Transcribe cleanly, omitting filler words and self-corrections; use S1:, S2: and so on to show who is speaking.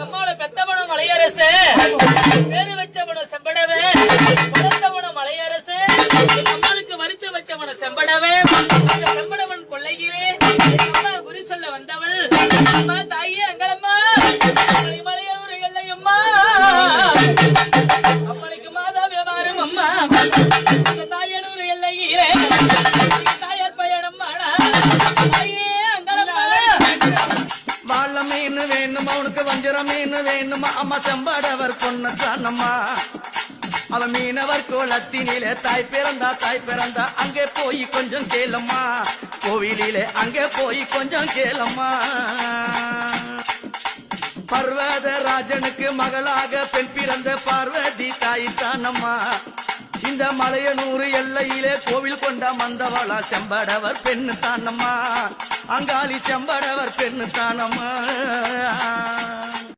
S1: அம்மாவோட பெத்தவனும் மலையரசு, பேரு வச்சவனும் செம்படவே, வளர்த்தவனும் மலையரசு, என் அம்மாளுக்கு வரிச்ச வச்சவனும் செம்படவே, அந்த செம்படவன் கொள்ளையிலே அம்மா குறி சொல்ல வந்தவள் அம்மா தாயே அங்கலம்மா மலையூர் எல்லையம்மா அம்மனுக்கு மாதா வியாபாரம் அம்மா தாயனூர் எல்லையிலே தாயார் பயணம் மாடா தாயே அங்கலம்மா.
S2: வாழ மீன் வேணுமா உனக்கு வஞ்சிர மீன் வேணுமா அம்மா செம்படவர் பொண்ணம்மா அவன் மீனவர் கோலத்தினிலே தாய் பிறந்தா அங்கே போய் கொஞ்சம் கேளம்மா கோவிலிலே அங்கே போய் கொஞ்சம் கேளம்மா. பர்வத ராஜனுக்கு மகளாக பெண் பிறந்த பார்வதி தாய் தானம்மா இந்த மலையனூர் எல்லையிலே கோவில் கொண்ட மந்தவளா செம்படவர் பெண்ணு தானம்மா அங்காளி செம்படவர் பெண்ணு தானம்மா.